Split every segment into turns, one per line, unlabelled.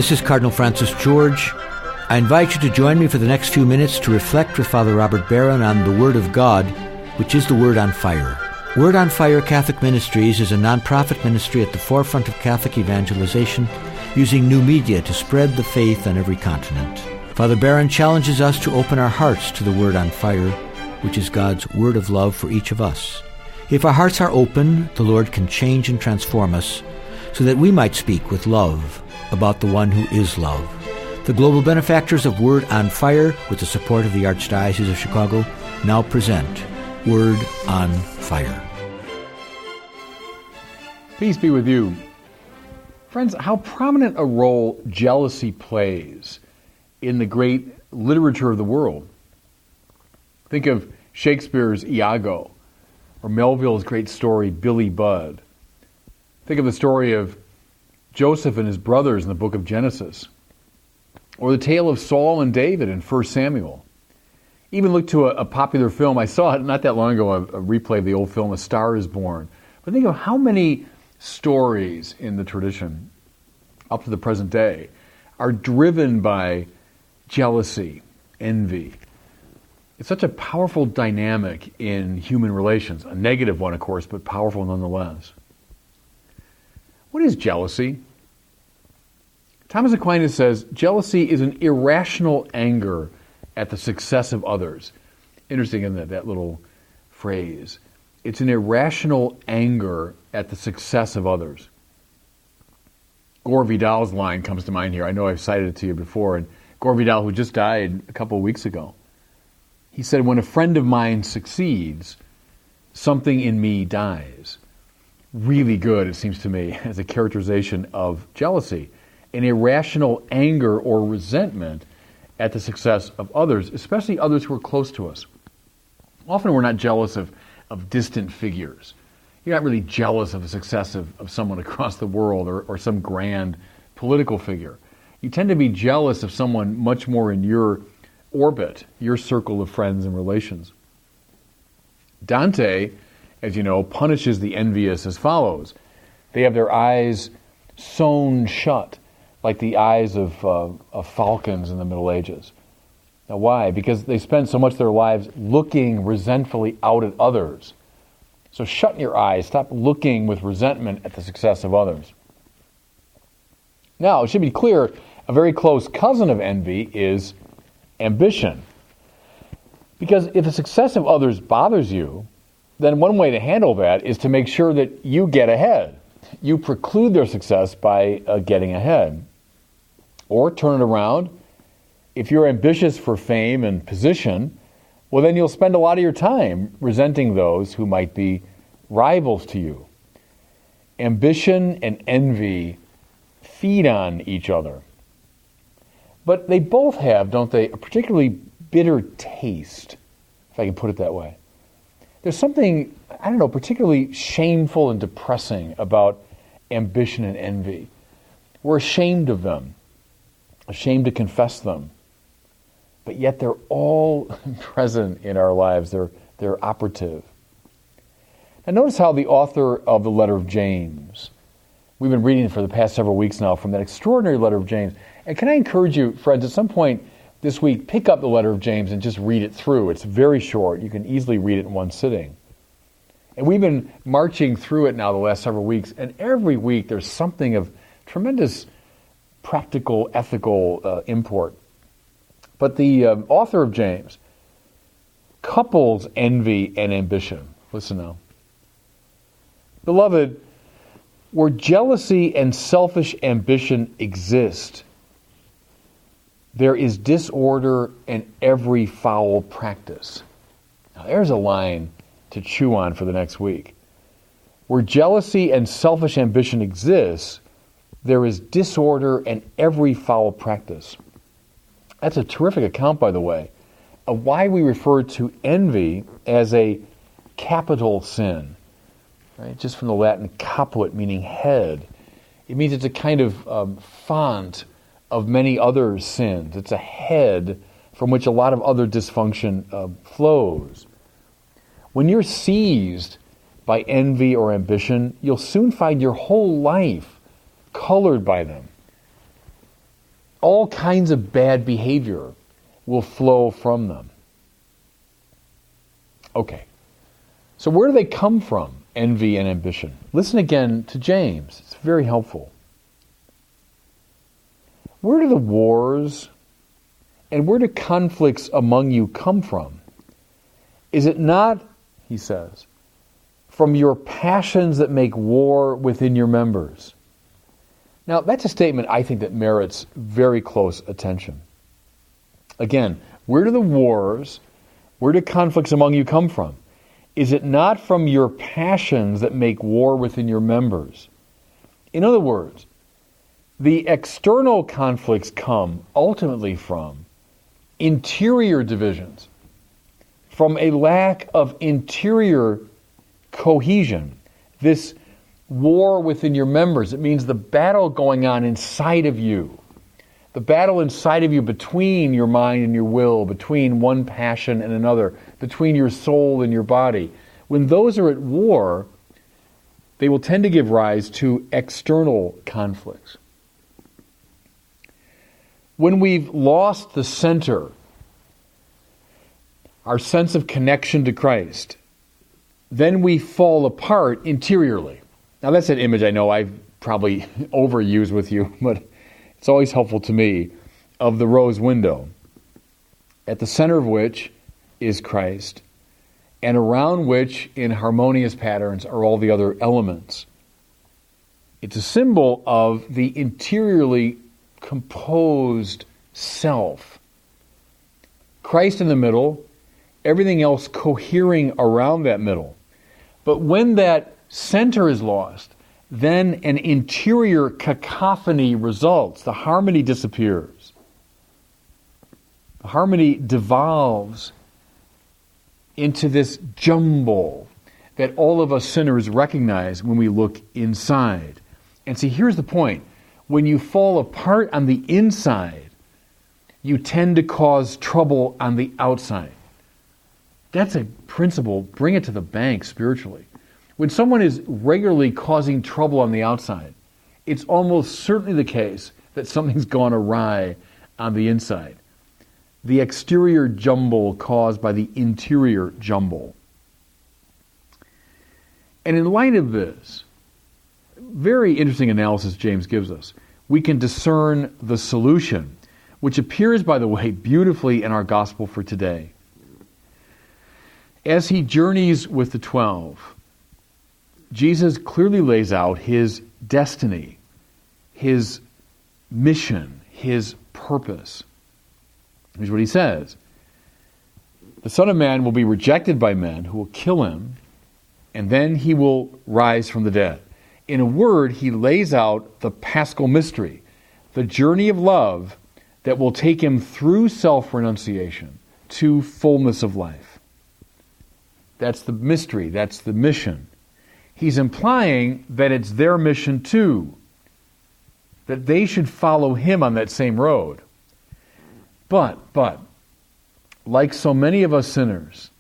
This is Cardinal Francis George. I invite you to join me for the next few minutes to reflect with Father Robert Barron on the Word of God, which is the Word on Fire. Word on Fire Catholic Ministries is a non-profit ministry at the forefront of Catholic evangelization, using new media to spread the faith on every continent. Father Barron challenges us to open our hearts to the Word on Fire, which is God's word of love for each of us. If our hearts are open, the Lord can change and transform us so that we might speak with love about the one who is love. The global benefactors of Word on Fire, with the support of the Archdiocese of Chicago, now present Word on Fire.
Peace be with you. Friends, how prominent a role jealousy plays in the great literature of the world. Think of Shakespeare's Iago, or Melville's great story, Billy Budd. Think of the story of Joseph and his brothers in the book of Genesis, or the tale of Saul and David in 1 Samuel. Even look to a popular film. I saw it not that long ago, a replay of the old film, A Star is Born. But think of how many stories in the tradition, up to the present day, are driven by jealousy, envy. It's such a powerful dynamic in human relations. A negative one, of course, but powerful nonetheless. What is jealousy? Thomas Aquinas says, jealousy is an irrational anger at the success of others. Interesting, isn't it, that little phrase? It's an irrational anger at the success of others. Gore Vidal's line comes to mind here. I know I've cited it to you before. And Gore Vidal, who just died a couple of weeks ago, he said, when a friend of mine succeeds, something in me dies. Really good, it seems to me, as a characterization of jealousy. An irrational anger or resentment at the success of others, especially others who are close to us. Often we're not jealous of distant figures. You're not really jealous of the success of someone across the world or some grand political figure. You tend to be jealous of someone much more in your orbit, your circle of friends and relations. Dante, as you know, punishes the envious as follows. They have their eyes sewn shut, like the eyes of falcons in the Middle Ages. Now why? Because they spend so much of their lives looking resentfully out at others. So shut your eyes, stop looking with resentment at the success of others. Now, it should be clear, a very close cousin of envy is ambition. Because if the success of others bothers you, then one way to handle that is to make sure that you get ahead. You preclude their success by getting ahead. Or turn it around. If you're ambitious for fame and position, well, then you'll spend a lot of your time resenting those who might be rivals to you. Ambition and envy feed on each other. But they both have, don't they, a particularly bitter taste, if I can put it that way. There's something, particularly shameful and depressing about ambition and envy. We're ashamed of them, ashamed to confess them. But yet they're all present in our lives. They're operative. Now notice how the author of the letter of James, we've been reading for the past several weeks now from that extraordinary letter of James. And can I encourage you, friends, at some point this week, pick up the letter of James and just read it through. It's very short. You can easily read it in one sitting. And we've been marching through it now the last several weeks, and every week there's something of tremendous practical, ethical import. But the author of James couples envy and ambition. Listen now. Beloved, where jealousy and selfish ambition exist, there is disorder and every foul practice. Now there's a line to chew on for the next week. Where jealousy and selfish ambition exists, there is disorder and every foul practice. That's a terrific account, by the way, of why we refer to envy as a capital sin. Right? Just from the Latin caput, meaning head. It means it's a kind of font of many other sins. It's a head from which a lot of other dysfunction flows. When you're seized by envy or ambition, you'll soon find your whole life colored by them. all kinds of bad behavior will flow from them. Okay, so where do they come from, envy and ambition? Listen again to James. It's very helpful. Where do the wars and where do conflicts among you come from? Is it not, he says, from your passions that make war within your members? Now, that's a statement I think that merits very close attention. Again, where do the wars, where do conflicts among you come from? Is it not from your passions that make war within your members? In other words, the external conflicts come ultimately from interior divisions, from a lack of interior cohesion. This war within your members, it means the battle going on inside of you. The battle inside of you between your mind and your will, between one passion and another, between your soul and your body. When those are at war, they will tend to give rise to external conflicts. When we've lost the center, our sense of connection to Christ, then we fall apart interiorly. Now that's an image I know I've probably overused with you, but it's always helpful to me, of the rose window, at the center of which is Christ, and around which, in harmonious patterns, are all the other elements. It's a symbol of the interiorly composed self. Christ in the middle, everything else cohering around that middle. But when that center is lost, then an interior cacophony results. The harmony disappears. The harmony devolves into this jumble that all of us sinners recognize when we look inside. And see, here's the point. When you fall apart on the inside, you tend to cause trouble on the outside. That's a principle. Bring it to the bank spiritually. When someone is regularly causing trouble on the outside, it's almost certainly the case that something's gone awry on the inside. The exterior jumble caused by the interior jumble. And in light of this, very interesting analysis James gives us, we can discern the solution, which appears, by the way, beautifully in our gospel for today. As he journeys with the 12, Jesus clearly lays out his destiny, his mission, his purpose. Here's what he says. The Son of Man will be rejected by men who will kill him, and then he will rise from the dead. In a word, he lays out the Paschal mystery, the journey of love that will take him through self-renunciation to fullness of life. That's the mystery, that's the mission. He's implying that it's their mission too, that they should follow him on that same road. But, like so many of us sinners,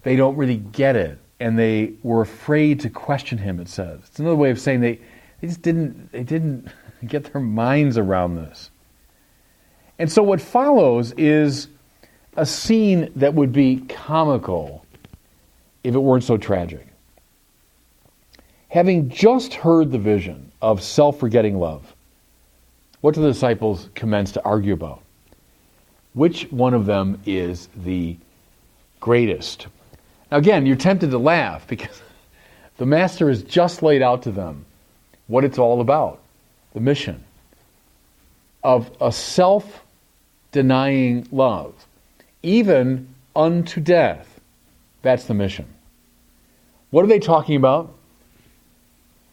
they don't really get it, and they were afraid to question him, it says. It's another way of saying they just didn't get their minds around this. And so what follows is a scene that would be comical if it weren't so tragic. Having just heard the vision of self-forgetting love, what do the disciples commence to argue about? Which one of them is the greatest? Now again, you're tempted to laugh because the Master has just laid out to them what it's all about, the mission of a self-denying love, even unto death. That's the mission. What are they talking about?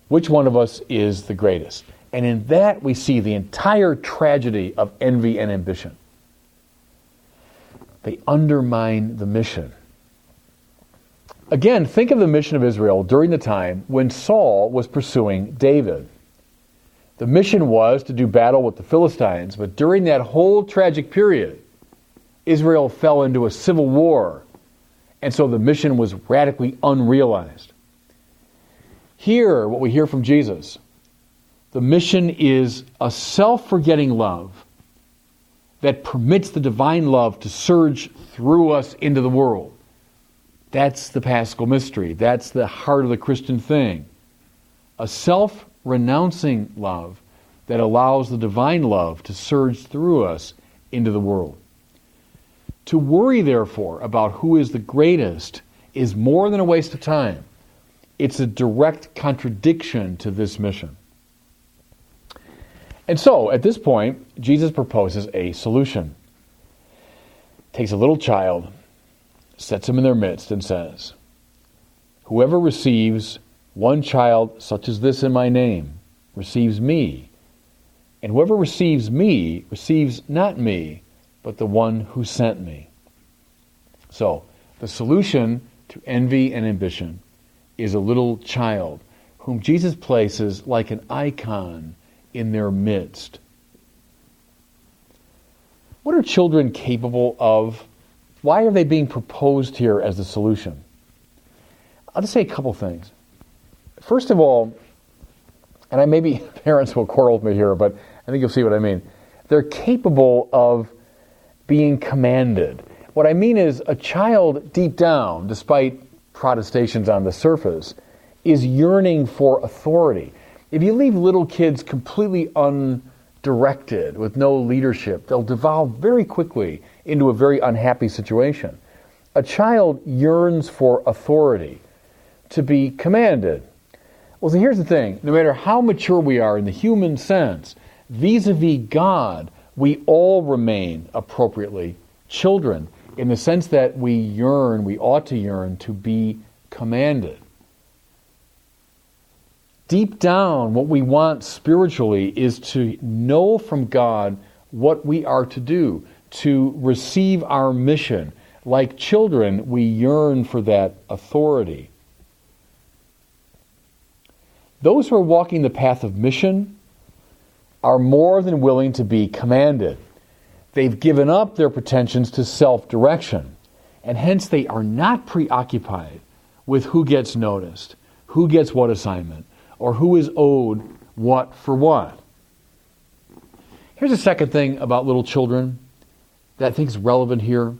Which one of us is the greatest? And in that we see the entire tragedy of envy and ambition. They undermine the mission. Again, think of the mission of Israel during the time when Saul was pursuing David. The mission was to do battle with the Philistines, but during that whole tragic period, Israel fell into a civil war, and so the mission was radically unrealized. Here, what we hear from Jesus, The mission is a self-forgetting love that permits the divine love to surge through us into the world. That's the Paschal mystery. That's the heart of the Christian thing. A self-renouncing love that allows the divine love to surge through us into the world. To worry, therefore, about who is the greatest is more than a waste of time. It's a direct contradiction to this mission. And so, at this point, Jesus proposes a solution. Takes a little child, sets him in their midst, and says, "Whoever receives one child such as this in my name receives me. And whoever receives me receives not me, but the one who sent me." So, the solution to envy and ambition is a little child whom Jesus places like an icon in their midst. What are children capable of? Why are they being proposed here as the solution? I'll just say a couple things. First of all, and maybe parents will quarrel with me here, but I think you'll see what I mean. They're capable of being commanded. What I mean is a child deep down, despite protestations on the surface, is yearning for authority. If you leave little kids completely undirected, with no leadership, they'll devolve very quickly into a very unhappy situation. A child yearns for authority, to be commanded. Well, so here's the thing. No matter how mature we are in the human sense, vis-a-vis God, we all remain appropriately children, in the sense that we ought to yearn to be commanded. Deep down, what we want spiritually is to know from God what we are to do, to receive our mission. Like children, we yearn for that authority. Those who are walking the path of mission are more than willing to be commanded. They've given up their pretensions to self-direction, and hence they are not preoccupied with who gets noticed, who gets what assignment, or who is owed what for what. Here's a second thing about little children that I think is relevant here.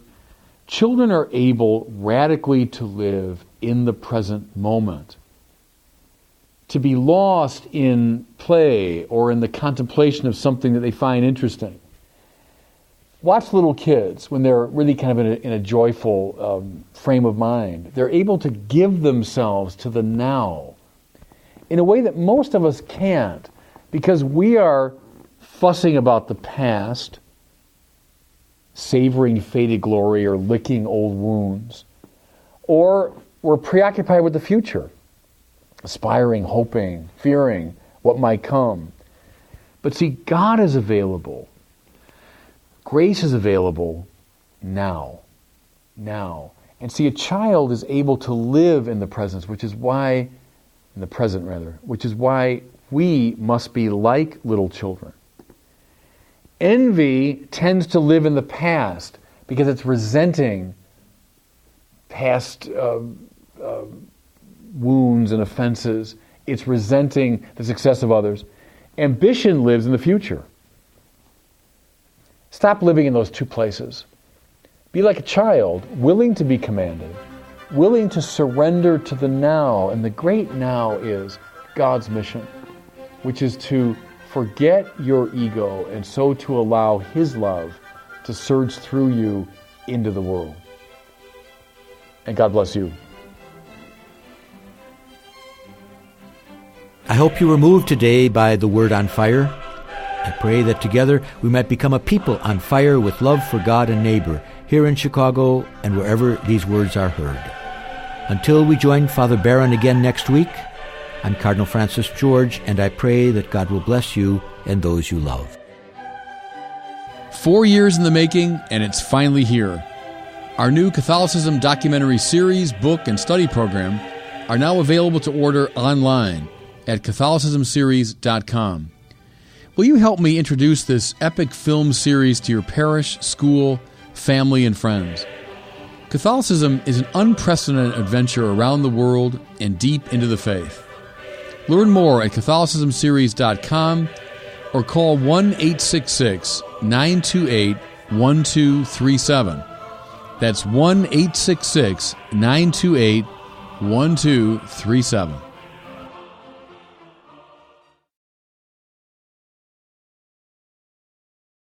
Children are able radically to live in the present moment, to be lost in play or in the contemplation of something that they find interesting. Watch little kids when they're really kind of in a joyful frame of mind. They're able to give themselves to the now in a way that most of us can't, because we are fussing about the past, savoring faded glory or licking old wounds, or we're preoccupied with the future, aspiring, hoping, fearing what might come. But see, God is available. Grace is available now. And see, a child is able to live in the present, which is why we must be like little children. Envy tends to live in the past because it's resenting past wounds and offenses. It's resenting the success of others. Ambition lives in the future. Stop living in those two places. Be like a child, willing to be commanded, willing to surrender to the now. And the great now is God's mission, which is to forget your ego and so to allow His love to surge through you into the world. And God bless you.
I hope you were moved today by the Word on Fire. I pray that together we might become a people on fire with love for God and neighbor here in Chicago and wherever these words are heard. Until we join Father Barron again next week, I'm Cardinal Francis George, and I pray that God will bless you and those you love.
4 years in the making, and it's finally here. Our new Catholicism documentary series, book, and study program are now available to order online at CatholicismSeries.com. Will you help me introduce this epic film series to your parish, school, family, and friends? Catholicism is an unprecedented adventure around the world and deep into the faith. Learn more at CatholicismSeries.com or call 1-866-928-1237. That's 1-866-928-1237.